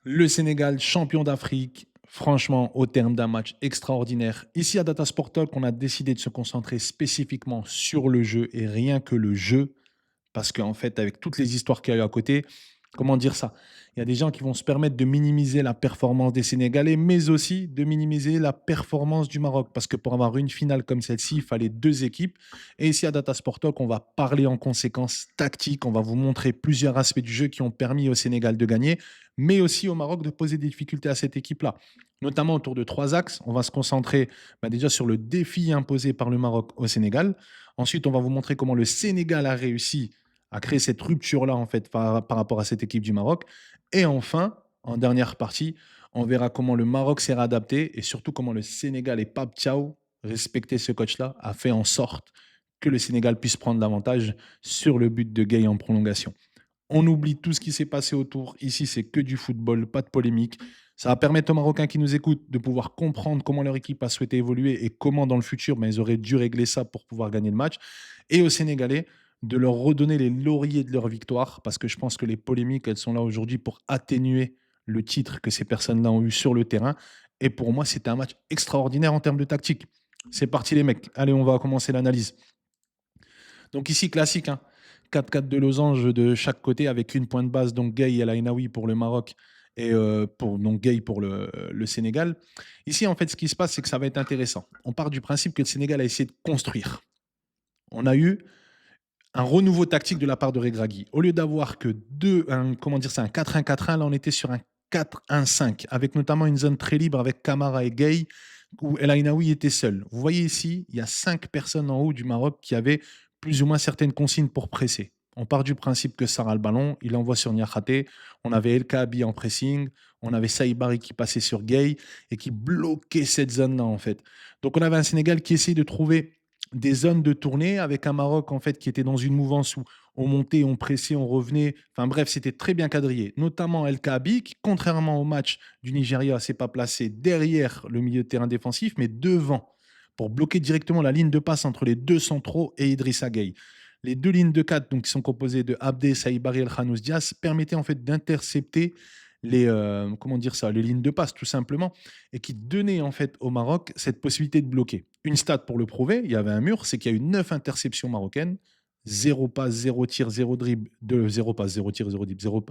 Le Sénégal, champion d'Afrique, franchement, au terme d'un match extraordinaire. Ici à Data Sport Talk, on a décidé de se concentrer spécifiquement sur le jeu et rien que le jeu. Parce qu'en fait, avec toutes les histoires qu'il y a eu à côté, comment dire ça? Il y a des gens qui vont se permettre de minimiser la performance des Sénégalais, mais aussi de minimiser la performance du Maroc. Parce que pour avoir une finale comme celle-ci, il fallait deux équipes. Et ici à Data Sport Talk, on va parler en conséquence tactique. On va vous montrer plusieurs aspects du jeu qui ont permis au Sénégal de gagner, mais aussi au Maroc de poser des difficultés à cette équipe-là. Notamment autour de trois axes. On va se concentrer déjà sur le défi imposé par le Maroc au Sénégal. Ensuite, on va vous montrer comment le Sénégal a réussi à créer cette rupture-là en fait par rapport à cette équipe du Maroc. Et enfin, en dernière partie, on verra comment le Maroc s'est réadapté et surtout comment le Sénégal et Pape Thiaw, respecté ce coach-là, a fait en sorte que le Sénégal puisse prendre l'avantage sur le but de Gueye en prolongation. On oublie tout ce qui s'est passé autour. Ici, c'est que du football, pas de polémique. Ça va permettre aux Marocains qui nous écoutent de pouvoir comprendre comment leur équipe a souhaité évoluer et comment, dans le futur, ils auraient dû régler ça pour pouvoir gagner le match. Et aux Sénégalais, de leur redonner les lauriers de leur victoire, parce que je pense que les polémiques, elles sont là aujourd'hui pour atténuer le titre que ces personnes-là ont eu sur le terrain. Et pour moi, c'était un match extraordinaire en termes de tactique. C'est parti, les mecs. Allez, on va commencer l'analyse. Donc ici, classique, hein. 4-4 de losange de chaque côté avec une pointe basse, donc Gay et El Ainaoui pour le Maroc et pour, donc Gay pour le Sénégal. Ici, en fait, ce qui se passe, c'est que ça va être intéressant. On part du principe que le Sénégal a essayé de construire. On a eu un renouveau tactique de la part de Regragui. Au lieu d'avoir que comment dire ça, un 4-1-4-1, là, on était sur un 4-1-5, avec notamment une zone très libre avec Camara et Gay, où El Ainaoui était seul. Vous voyez ici, il y a 5 personnes en haut du Maroc qui avaient plus ou moins certaines consignes pour presser. On part du principe que Sarah le ballon, il envoie sur Niakhaté. On avait El Kaabi en pressing, on avait Saïbari qui passait sur Gay et qui bloquait cette zone-là, en fait. Donc, on avait un Sénégal qui essayait de trouver des zones de tournée avec un Maroc en fait qui était dans une mouvance où on montait, on pressait, on revenait. Enfin bref, c'était très bien quadrillé. Notamment El Kaabi qui, contrairement au match du Nigeria, s'est pas placé derrière le milieu de terrain défensif, mais devant pour bloquer directement la ligne de passe entre les deux centraux et Idrissa Gueye. Les deux lignes de 4 donc, qui sont composées de Abdé, Saïbari et El Khanous Diaz permettaient en fait d'intercepter comment dire ça, les lignes de passe tout simplement, et qui donnait en fait au Maroc cette possibilité de bloquer. Une stat pour le prouver, il y avait un mur, c'est qu'il y a eu 9 interceptions marocaines, zéro passe, zéro tir, zéro dribble, zéro passe, zéro tir, zéro dribble,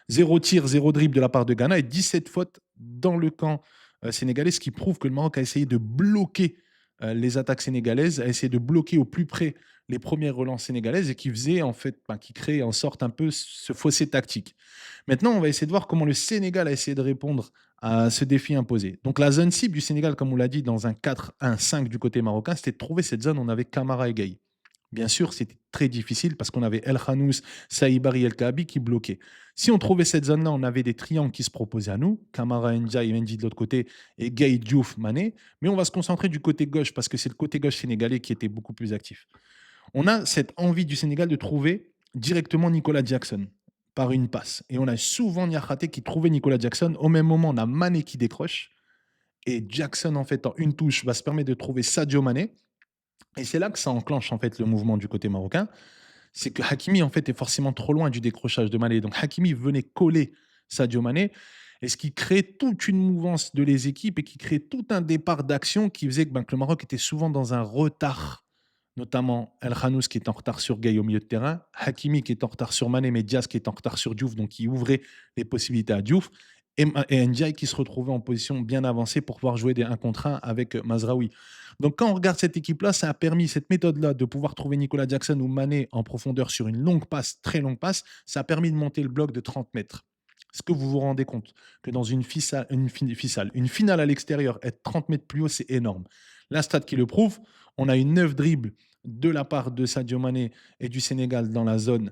zéro tir, zéro dribble de la part de Ghana et 17 fautes dans le camp sénégalais, ce qui prouve que le Maroc a essayé de bloquer les attaques sénégalaises, a essayé de bloquer au plus près les premières relances sénégalaises et qui faisait en fait, qui créait en sorte un peu ce fossé tactique. Maintenant, on va essayer de voir comment le Sénégal a essayé de répondre à ce défi imposé. Donc la zone cible du Sénégal, comme on l'a dit, dans un 4-1-5 du côté marocain, c'était de trouver cette zone où on avait Camara et Gaï. Bien sûr, c'était très difficile parce qu'on avait El Khanous, Saïbari et El Kaabi qui bloquaient. Si on trouvait cette zone-là, on avait des triangles qui se proposaient à nous, Camara, Ndiaye et Mendy de l'autre côté et Gaï, Diouf, Mané. Mais on va se concentrer du côté gauche parce que c'est le côté gauche sénégalais qui était beaucoup plus actif. On a cette envie du Sénégal de trouver directement Nicolas Jackson par une passe. Et on a souvent Niakhaté qui trouvait Nicolas Jackson. Au même moment, on a Mané qui décroche. Et Jackson, en fait, en une touche, va se permettre de trouver Sadio Mané. Et c'est là que ça enclenche, en fait, le mouvement du côté marocain. C'est que Hakimi, en fait, est forcément trop loin du décrochage de Mané. Donc, Hakimi venait coller Sadio Mané. Et ce qui crée toute une mouvance de les équipes et qui crée tout un départ d'action qui faisait que le Maroc était souvent dans un retard, notamment El Khanous qui est en retard sur Gay au milieu de terrain, Hakimi qui est en retard sur Mané, mais Diaz qui est en retard sur Diouf, donc qui ouvrait les possibilités à Diouf, et Ndiaye qui se retrouvait en position bien avancée pour pouvoir jouer des 1 contre 1 avec Mazraoui. Donc quand on regarde cette équipe-là, ça a permis, cette méthode-là, de pouvoir trouver Nicolas Jackson ou Mané en profondeur sur une longue passe, très longue passe, ça a permis de monter le bloc de 30 mètres. Est-ce que vous vous rendez compte que dans une finale à l'extérieur, être 30 mètres plus haut, c'est énorme. La stat qui le prouve, on a eu 9 dribbles de la part de Sadio Mané et du Sénégal dans la zone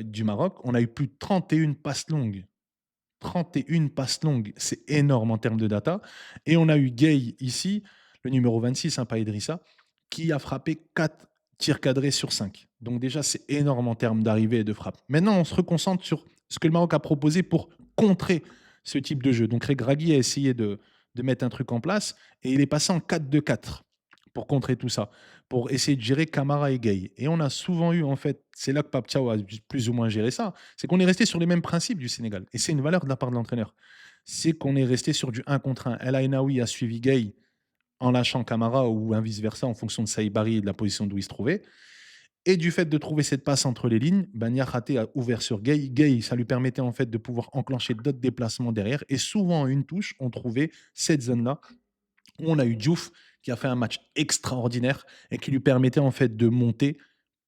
du Maroc. On a eu plus de 31 passes longues. 31 passes longues, c'est énorme en termes de data. Et on a eu Gay ici, le numéro 26, pas Idrissa, qui a frappé 4 tirs cadrés sur 5. Donc déjà, c'est énorme en termes d'arrivée et de frappe. Maintenant, on se reconcentre sur ce que le Maroc a proposé pour contrer ce type de jeu. Donc Regragui a essayé de mettre un truc en place et il est passé en 4-2-4. pour contrer tout ça, pour essayer de gérer Camara et Gueye. Et on a souvent eu, en fait, c'est là que Pape Thiaw a plus ou moins géré ça, c'est qu'on est resté sur les mêmes principes du Sénégal. Et c'est une valeur de la part de l'entraîneur. C'est qu'on est resté sur du un contre un. El Ainaoui a suivi Gueye en lâchant Camara ou un vice-versa en fonction de Saïbari et de la position d'où il se trouvait. Et du fait de trouver cette passe entre les lignes, ben Niakhaté a ouvert sur Gueye. Gueye, ça lui permettait en fait de pouvoir enclencher d'autres déplacements derrière. Et souvent, en une touche, on trouvait cette zone-là où on a eu Diouf qui a fait un match extraordinaire et qui lui permettait en fait de monter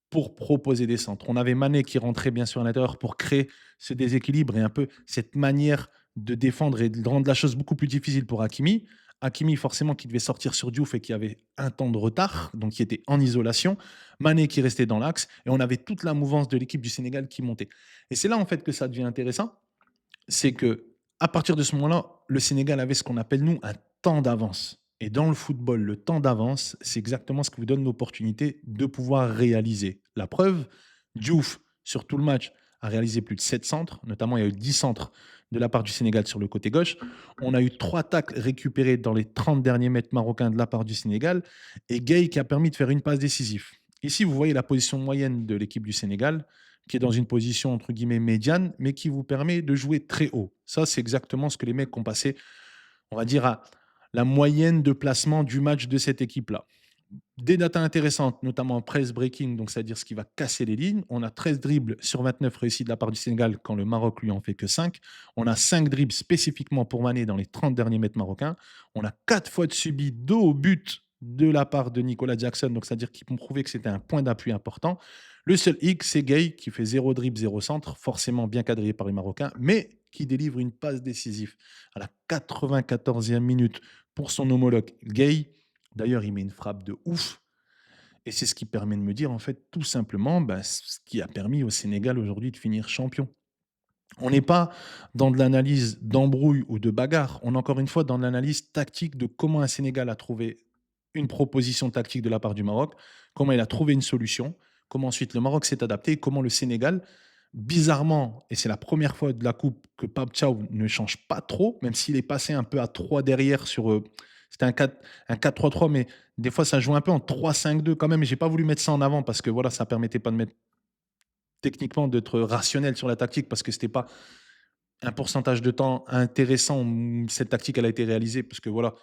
pour proposer des centres. On avait Mané qui rentrait bien sûr à l'intérieur pour créer ce déséquilibre et un peu cette manière de défendre et de rendre la chose beaucoup plus difficile pour Hakimi. Hakimi, forcément, qui devait sortir sur Diouf et qui avait un temps de retard, donc qui était en isolation. Mané qui restait dans l'axe et on avait toute la mouvance de l'équipe du Sénégal qui montait. Et c'est là en fait que ça devient intéressant, c'est que à partir de ce moment-là, le Sénégal avait ce qu'on appelle nous un temps d'avance. Et dans le football, le temps d'avance, c'est exactement ce qui vous donne l'opportunité de pouvoir réaliser. La preuve, Diouf, sur tout le match, a réalisé plus de 7 centres, notamment il y a eu 10 centres de la part du Sénégal sur le côté gauche. On a eu 3 tacles récupérés dans les 30 derniers mètres marocains de la part du Sénégal et Gay qui a permis de faire une passe décisive. Ici, vous voyez la position moyenne de l'équipe du Sénégal qui est dans une position entre guillemets médiane, mais qui vous permet de jouer très haut. Ça, c'est exactement ce que les mecs ont passé, on va dire, à la moyenne de placement du match de cette équipe-là. Des datas intéressantes, notamment press breaking, donc c'est-à-dire ce qui va casser les lignes. On a 13 dribbles sur 29 réussis de la part du Sénégal quand le Maroc lui en fait que 5. On a 5 dribbles spécifiquement pour Mané dans les 30 derniers mètres marocains. On a 4 fautes subies dos au but de la part de Nicolas Jackson, donc c'est-à-dire qu'ils ont prouvé que c'était un point d'appui important. Le seul hic, c'est Gay qui fait 0 dribble, 0 centre, forcément bien quadrillé par les Marocains, mais qui délivre une passe décisive à la 94e minute pour son homologue Gay. D'ailleurs, il met une frappe de ouf. Et c'est ce qui permet de me dire, en fait, tout simplement, bah, ce qui a permis au Sénégal aujourd'hui de finir champion. On n'est pas dans de l'analyse d'embrouille ou de bagarre. On est encore une fois dans de l'analyse tactique de comment un Sénégal a trouvé une proposition tactique de la part du Maroc, comment il a trouvé une solution, comment ensuite le Maroc s'est adapté et comment le Sénégal, bizarrement, et c'est la première fois de la Coupe que Pape Thiaw ne change pas trop, même s'il est passé un peu à 3 derrière sur. C'était un 4-3-3, mais des fois ça joue un peu en 3-5-2 quand même. Et j'ai pas voulu mettre ça en avant parce que voilà, ça permettait pas de mettre techniquement d'être rationnel sur la tactique parce que c'était pas un pourcentage de temps intéressant où cette tactique elle a été réalisée parce que voilà,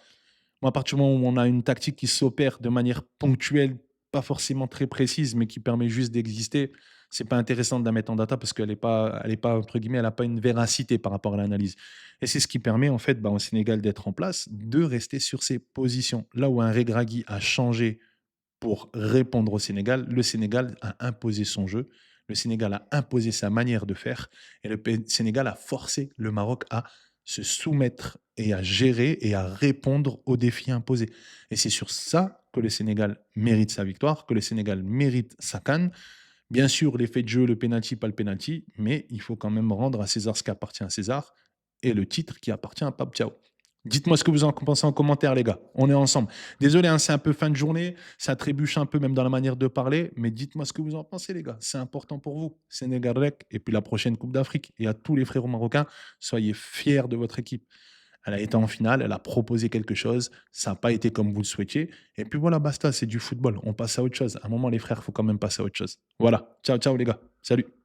moi à partir du moment où on a une tactique qui s'opère de manière ponctuelle, pas forcément très précise, mais qui permet juste d'exister, c'est pas intéressant de la mettre en data parce elle est pas entre guillemets, elle a pas une véracité par rapport à l'analyse. Et c'est ce qui permet en fait bah, au Sénégal d'être en place, de rester sur ses positions. Là où un Regragui a changé pour répondre au Sénégal. Le Sénégal a imposé son jeu, le Sénégal a imposé sa manière de faire et Sénégal a forcé le Maroc à se soumettre et à gérer et à répondre aux défis imposés. Et c'est sur ça que le Sénégal mérite sa victoire, que le Sénégal mérite sa canne. Bien sûr, l'effet de jeu, le penalty, pas le penalty, mais il faut quand même rendre à César ce qui appartient à César et le titre qui appartient à Pape Thiaw. Dites-moi ce que vous en pensez en commentaire, les gars. On est ensemble. Désolé, hein, c'est un peu fin de journée. Ça trébuche un peu, même dans la manière de parler. Mais dites-moi ce que vous en pensez, les gars. C'est important pour vous. Sénégal Rec et puis la prochaine Coupe d'Afrique. Et à tous les frérots marocains, soyez fiers de votre équipe. Elle a été en finale, elle a proposé quelque chose. Ça n'a pas été comme vous le souhaitiez. Et puis voilà, basta, c'est du football. On passe à autre chose. À un moment, les frères, il faut quand même passer à autre chose. Voilà. Ciao, ciao, les gars. Salut.